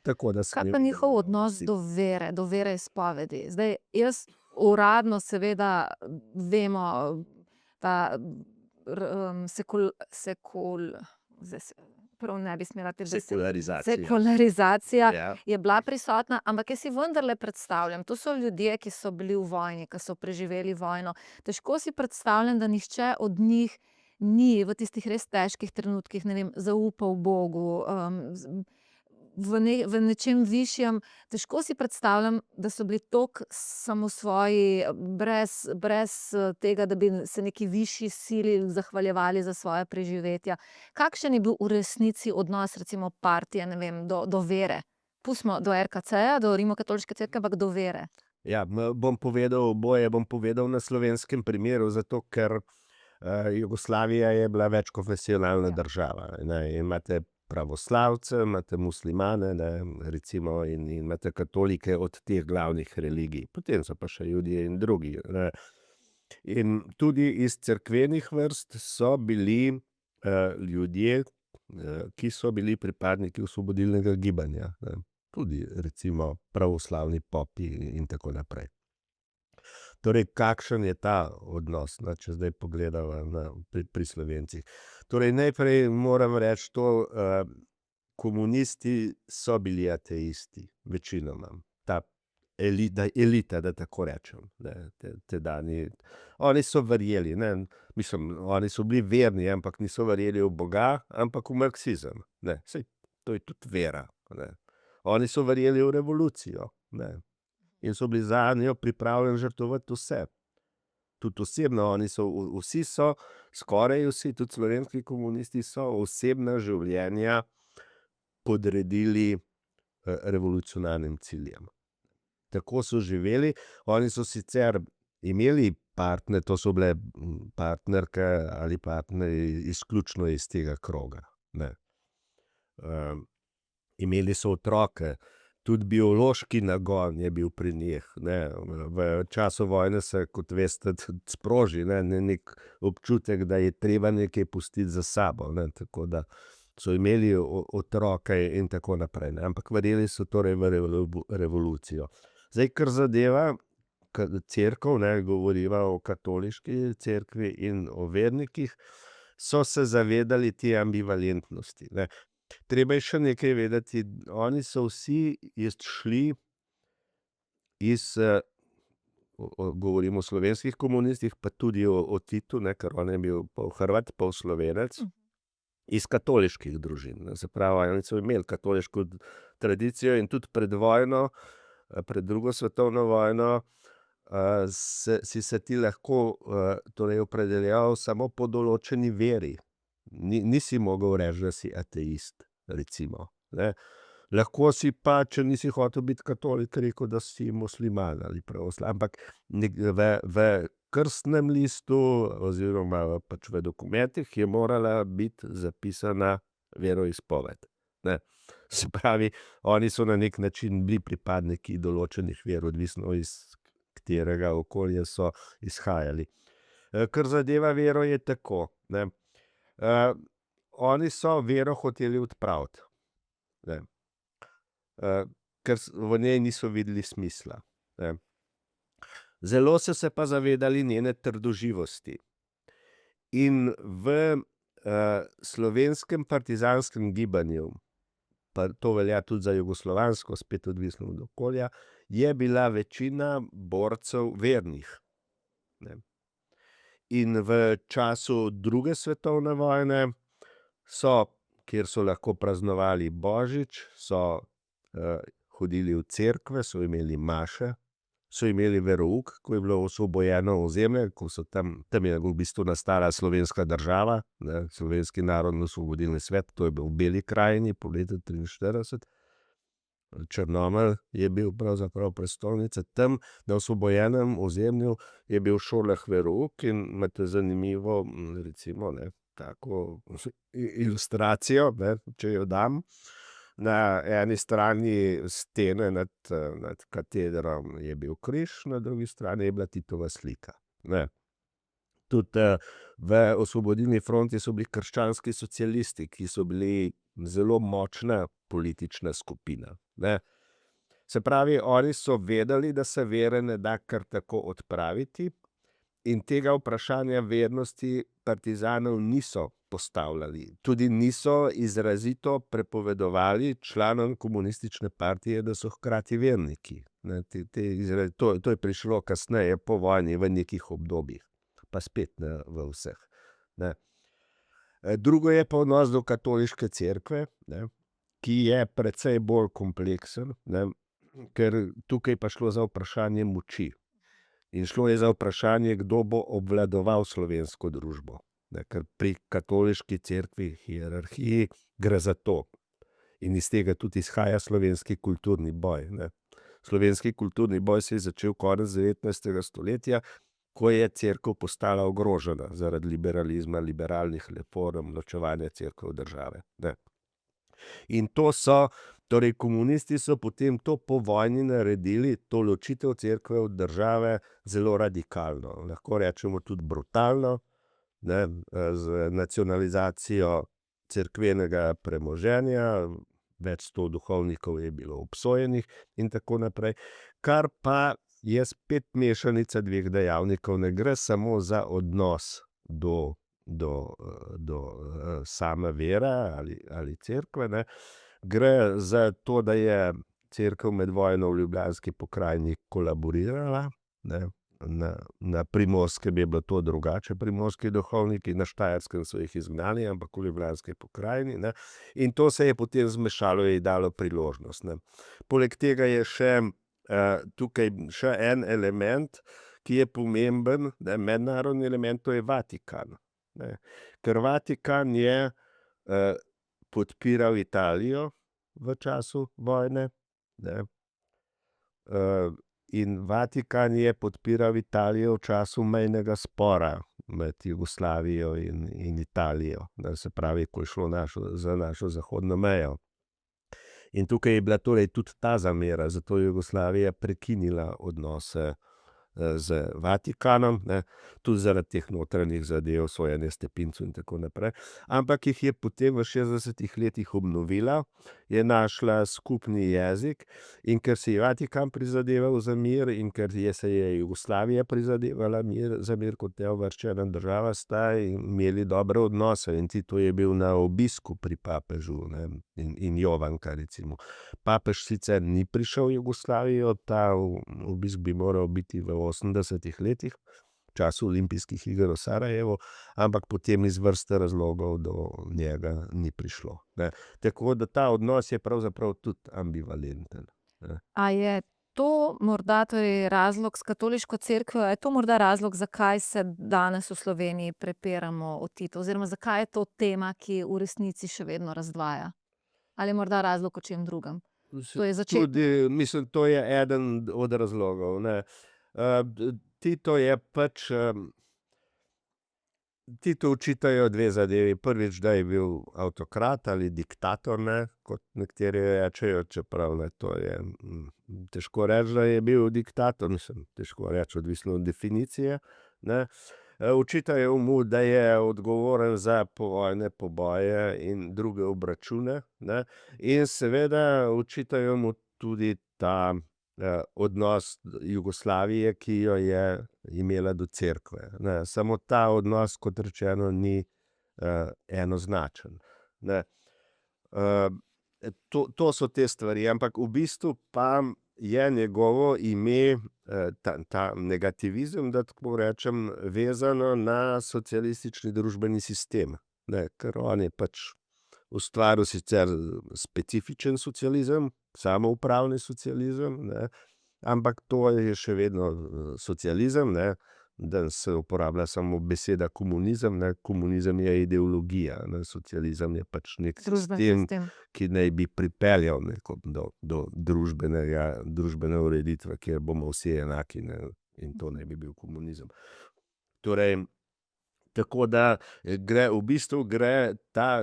tako da Kaj pa njihov odnos do vere izpovedi? Zdaj, jaz uradno seveda vemo, ta zdaj se prav ne bi smela te Sekularizacija. sekularizacija Ja. je bila prisotna, ampak jaz si vendarle predstavljam, to so ljudje, ki so bili v vojni, ki so preživeli vojno. Težko si predstavljam, da nihče od njih ni v tistih res težkih trenutkih, ne vem, zaupal Bogu, v nečem višjem. Težko si predstavljam, da so bili toliko samosvoji, brez tega, da bi se neki višji sili zahvaljevali za svoja preživetja. Kakšen je bil v resnici odnos recimo partije, ne vem, do vere? Pustimo do RKC-ja, do Rimokatoliške cerkve, ampak do vere. Ja, bom povedal oboje, bom povedal na slovenskem primeru, zato ker Jugoslavija je bila večkonfesionalna država. Ne, imate pravoslavce, imate muslimane, ne, recimo, in imate katolike od teh glavnih religij. Potem so pa še Judje in drugi. Ne. In tudi iz cerkvenih vrst so bili ljudje, ki so bili pripadniki osvobodilnega gibanja. Ne. Tudi recimo pravoslavni popi in tako naprej. Torej, kakšen je ta odnos, ne, če zdaj pogledava pri Slovencih. Torej, najprej moram reči to, komunisti so bili ateisti, večinoma. Ta elita, da tako rečem, ne, tedajni. Oni so verjeli, ne, mislim, oni so bili verni, ampak niso verjeli v Boga, ampak v marksizem. Ne, saj to je tudi vera, ne. Oni so verjeli v revolucijo, ne. In so bili zanjo pripravljeni žrtvovati vse. Tudi osebno, vsi so, skoraj vsi, tudi slovenski komunisti so osebna življenja podredili revolucionarnim ciljem. Tako so živeli. Oni so sicer imeli to so bile partnerke ali partnerji izključno iz tega kroga, ne. Imeli so otroke, tudi biološki nagon je bil pri njih, ne. V času vojne se, kot veste, sproži, ne, neki občutek, da je treba nekaj pustiti za sabo, ne, tako da so imeli otroke in tako naprej, ne, ampak verjeli so torej v revolucijo. Zdaj, kar zadeva cerkev, ne, govoriva o katoliški cerkvi in o vernikih, so se zavedali te ambivalentnosti, ne. Treba je še nekaj vedeti, oni so vsi šli iz, govorim o slovenskih komunistih, pa tudi o Titu, ne, ker on je bil pol Hrvat, pol Slovenec, iz katoliških družin, ne. Se pravi, oni so imeli katoliško tradicijo in tudi pred vojno, pred drugo svetovno vojno, si se ti lahko torej opredeljeval samo po določeni veri. Nisi mogel reči, da si ateist, recimo, ne. Lahko si pa, če nisi hotel biti katolik, rekel, da si musliman ali ampak v krstnem listu oziroma pač v dokumentih je morala biti zapisana veroizpoved, ne. Se pravi, oni so na neki način bili pripadniki določenih ver, odvisno iz katerega okolja so izhajali. Kar zadeva vero, je tako, ne. Oni so vero hoteli odpraviti, ne. Ker v njej niso videli smisla, ne. Zelo so se pa zavedali njene trdoživosti. In v slovenskem partizanskem gibanju, pa to velja tudi za jugoslovansko, spet odvisno od okolja, je bila večina borcev vernih, ne. In v času druge svetovne vojne so, kjer so lahko praznovali božič, so hodili v cerkve, so imeli maše, so imeli verouk, ko je bilo osvobojeno ozemlje, ko so tam je v bistvu nastala slovenska država, ne, Slovenski narodnoosvobodilni svet, to je bil v Beli krajini po letu 1943. Črnomelj je bil pravzaprav prestolnica. Tam na osvobojenem ozemlju je bil v šolah verouk in imate zanimivo, recimo, ne, tako ilustracijo, ne, če jo dam. Na eni strani stene nad katedrom je bil križ, na drugi strani je bila Titova slika, ne. Tudi v Osvobodilni fronti so bili krščanski socialisti, ki so bili zelo močna politična skupina, ne. Se pravi, oni so vedeli, da se vere ne da kar tako odpraviti, in tega vprašanja vernosti partizanov niso postavljali. Tudi niso izrazito prepovedovali članom komunistične partije, da so hkrati verniki. Ne, to je prišlo kasneje po vojni v nekih obdobjih, pa spet ne v vseh. Ne. Drugo je pa odnos do katoliške cerkve, ne, ki je precej bolj kompleksen, ne, ker tukaj pa šlo za vprašanje moči. In šlo je za vprašanje, kdo bo obvladoval slovensko družbo. Ne, ker pri katoliški cerkvi, hierarhiji gre za to. In iz tega tudi izhaja slovenski kulturni boj. Ne. Slovenski kulturni boj se je začel konec 19. stoletja, ko je cerkev postala ogrožena zaradi liberalizma, liberalnih reform, ločevanja cerkve od države. Ne. In to so, torej komunisti so potem to po vojni naredili, to ločitev cerkve od države, zelo radikalno. Lahko rečemo tudi brutalno, ne, z nacionalizacijo cerkvenega premoženja, več 100 duhovnikov je bilo obsojenih in tako naprej. Kar pa je spet mešanica dveh dejavnikov, ne gre samo za odnos do same vere ali cerkve, ne. Gre za to, da je cerkev med vojno v Ljubljanski pokrajini kolaborirala, ne. Na Primorskem je bilo to drugače, primorski duhovniki, na Štajerskem so jih izgnali, ampak v Ljubljanski pokrajini, ne. In to se je potem zmešalo in ji dalo priložnost, ne. Poleg tega je še tukaj še en element, ki je pomemben, ne, mednarodni element, to je Vatikan. Ne. Ker Vatikan je podpiral Italijo v času vojne, ne. In Vatikan je podpiral Italijo v času mejnega spora med Jugoslavijo in Italijo. Ne, se pravi, ko je šlo za našo zahodno mejo. In tukaj je bila torej tudi ta zamera, zato je Jugoslavija prekinila odnose z Vatikanom, ne, tudi zaradi teh notranjih zadev, sojenja Stepincu in tako naprej. Ampak jih je potem v 60. letih obnovila, je našla skupni jezik, in ker si je Vatikan prizadeval za mir in ker se je Jugoslavija prizadevala za mir kot neuvrščena država, sta imeli dobre odnose. In Tito je bil na obisku pri papežu, ne, in Jovanka recimo. Papež sicer ni prišel v Jugoslavijo, ta obisk bi moral biti v 80. letih, v času olimpijskih iger v Sarajevu, ampak potem iz vrste razlogov do njega ni prišlo, ne. Tako da ta odnos je pravzaprav tudi ambivalenten, ne. A je to morda torej razlog s katoliško cerkvijo, a je to morda razlog, zakaj se danes v Sloveniji prepiramo o Titu, oziroma zakaj je to tema, ki v resnici še vedno razdvaja? Ali je morda razlog v čem drugem? To je Tudi, mislim, to je eden od razlogov, ne. Tito je pač, Titu očitajo dve zadevi. Prvič, da je bil avtokrat ali diktator, ne, kot nekateri rečejo, čeprav, ne, to je težko reči, da je bil diktator, mislim, težko reči, odvisno od definicije, ne. Očitajo mu, da je odgovoren za povojne poboje in druge obračune, ne. In seveda očitajo mu tudi ta odnos Jugoslavije, ki jo je imela do cerkve, ne. Samo ta odnos, kot rečeno, ni enoznačen, ne. To so te stvari, ampak v bistvu pa je njegovo ime, ta negativizem, da tako rečem, vezano na socialistični družbeni sistem, ne, ker on je pač ustvaril sicer specifičen socializem, samoupravni socializem, ne, ampak to je še vedno socializem, ne. Danes se uporablja samo beseda komunizem, ne, komunizem je ideologija, ne, socializem je pač neki sistem, ki naj bi pripeljal do družbene ureditve, kjer bomo vsi enaki, ne, in to naj bi bil komunizem. Torej, tako da v bistvu gre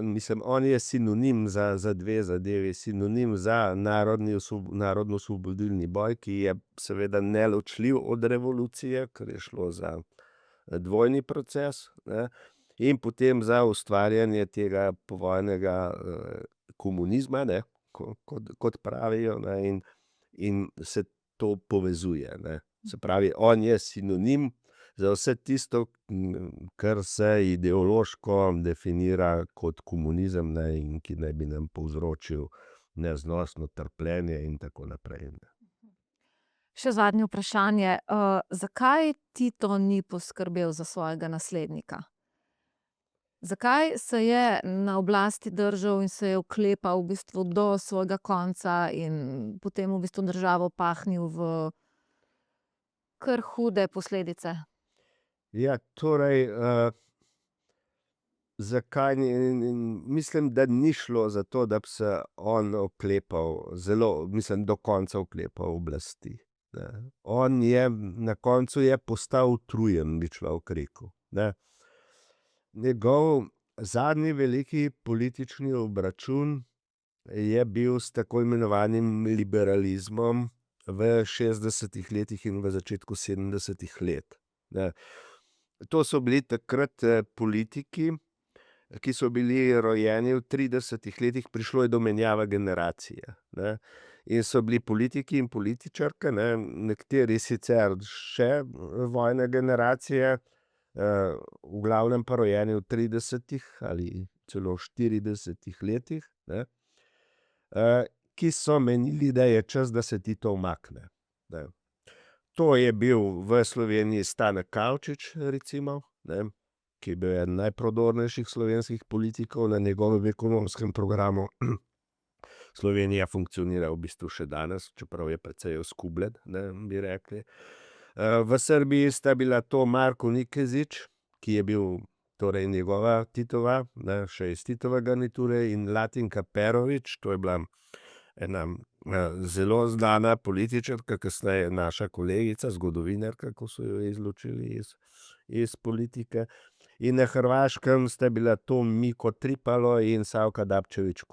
mislim, on je sinonim za dve zadevi, sinonim za narodnoosvobodilni boj, ki je seveda neločljiv od revolucije, ker je šlo za dvojni proces, ne, in potem za ustvarjanje tega povojnega komunizma, ne, kot pravijo, ne, in se to povezuje, ne. Se pravi, on je sinonim za vse tisto, kar se ideološko definira kot komunizem, ne, in ki naj bi nam povzročil neznosno trpljenje in tako naprej. Še zadnje vprašanje. Zakaj Tito ni poskrbel za svojega naslednika? Zakaj se je na oblasti držal in se je oklepal v bistvu do svojega konca in potem v bistvu državo pahnil v kar hude posledice? Ja, torej, zakaj mislim, da ni šlo za to, da bi se on oklepal do konca oklepal oblasti, ne. On je na koncu je postal utrujen, bi človek rekel, ne. Njegov zadnji veliki politični obračun je bil s tako imenovanim liberalizmom v 60. letih in v začetku 70. let, ne. To so bili takrat politiki, ki so bili rojeni v 30. letih, prišlo je do menjave generacije, ne. In so bili politiki in političarke, ne, nekateri sicer še vojne generacije, v glavnem pa rojeni v 30. ali celo 40. letih, ne, ki so menili, da je čas, da se Tito umakne, ne. To je bil v Sloveniji Stane Kavčič, recimo, ne, ki je bil eden najprodornejših slovenskih politikov. Na njegovem ekonomskem programu Slovenija funkcionira v bistvu še danes, čeprav je precej oskubljen, ne, bi rekli. V Srbiji sta bila to Marko Nikezić, ki je bil torej njegova Titova, ne, še iz Titove garniture, in Latinka Perović, to je bila ena zelo znana političarka, kasneje naša kolegica, zgodovinarka, ko so jo izločili iz politike. In na Hrvaškem sta bila to Miko Tripalo in Savka Dabčević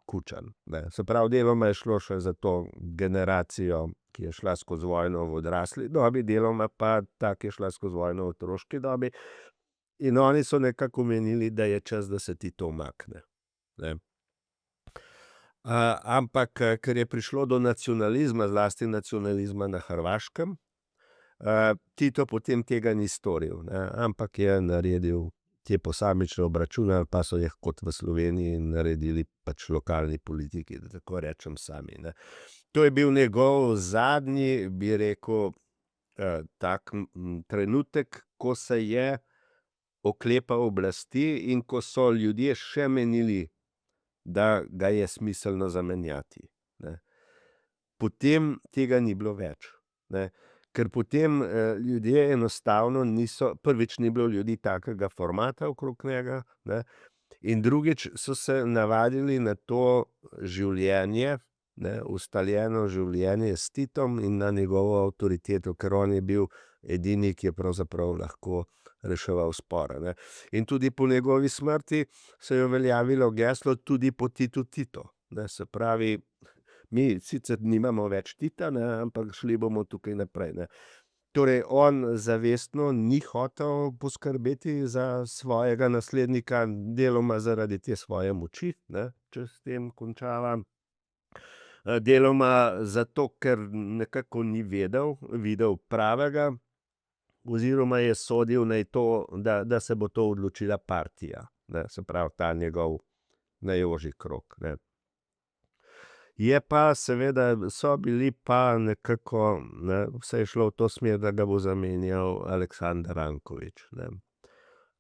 Kučan, ne. Se pravi, deloma je šlo še za to generacijo, ki je šla skozi vojno v odrasli dobi, deloma pa ta, ki je šla skozi vojno v otroški dobi. In oni so nekako menili, da je čas, da se Tito umakne, ne. Ampak ker je prišlo do nacionalizma, zlasti nacionalizma na Hrvaškem, Tito potem tega ni storil, ne, ampak je naredil te posamične obračune, ali pa so jih kot v Sloveniji naredili pač lokalni politiki, da tako rečem, sami, ne. To je bil njegov zadnji, bi rekel, tak trenutek, ko se je oklepal oblasti in ko so ljudje še menili, da ga je smiselno zamenjati, ne. Potem tega ni bilo več, ne. Ker potem ljudje enostavno niso, prvič ni bilo ljudi takega formata okrog njega, ne, in drugič so se navadili na to življenje, ne, ustaljeno življenje s Titom in na njegovo avtoriteto, ker on je bil edini, ki je pravzaprav lahko reševal spore, ne. In tudi po njegovi smrti se je uveljavilo geslo tudi po Titu Tito, ne, se pravi, mi sicer nimamo več Tita, ne, ampak šli bomo tukaj naprej, ne. Torej on zavestno ni hotel poskrbeti za svojega naslednika, deloma zaradi te svoje moči, ne, če s tem končavam. Deloma zato, ker nekako ni videl pravega, oziroma je sodil naj to, da se bo to odločila partija, ne, se pravi ta njegov najožji krog, ne. Je pa seveda, so bili pa nekako, ne, vse je šlo v to smer, da ga bo zamenjal Aleksandar Ranković, ne.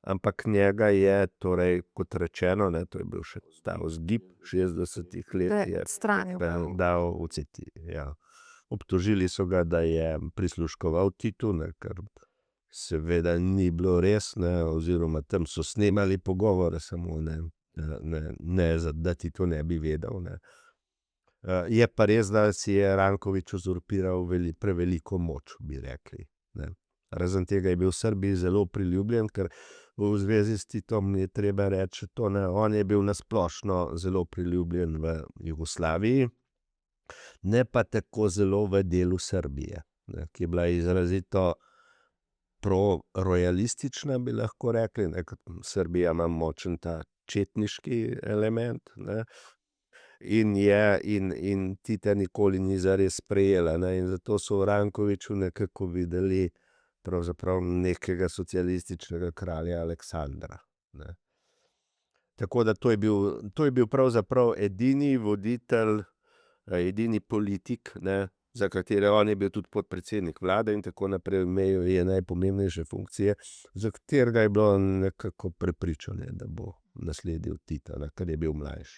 Ampak njega je torej, kot rečeno, ne, to je bil še ta vzgib 60. let, je dal ja. Obtožili so ga, da je prisluškoval Titu, ne, kar seveda ni bilo res, ne, oziroma tam so snemali pogovore, samo ne, da Tito ne bi vedel, ne. Je pa res, da si je Ranković uzurpiral preveliko moč, bi rekli, ne. Razen tega je bil v Srbiji zelo priljubljen, ker v zvezi s Titom je treba reči to, ne, on je bil na splošno zelo priljubljen v Jugoslaviji, ne pa tako zelo v delu Srbije, ne, ki je bila izrazito pro-rojalistična, bi lahko rekli, ne, ker Srbija ima močen ta četniški element, ne. In Tita nikoli ni zares sprejela, ne, in zato so v Rankoviću nekako videli pravzaprav nekega socialističnega kralja Aleksandra, ne. Tako da to je bil pravzaprav edini voditelj, edini politik, ne, za katerega on je bil tudi podpredsednik vlade in tako naprej, imel je najpomembnejše funkcije, za katerega je bilo nekako prepričano, da bo nasledil Tita, ne, ker je bil mlajši.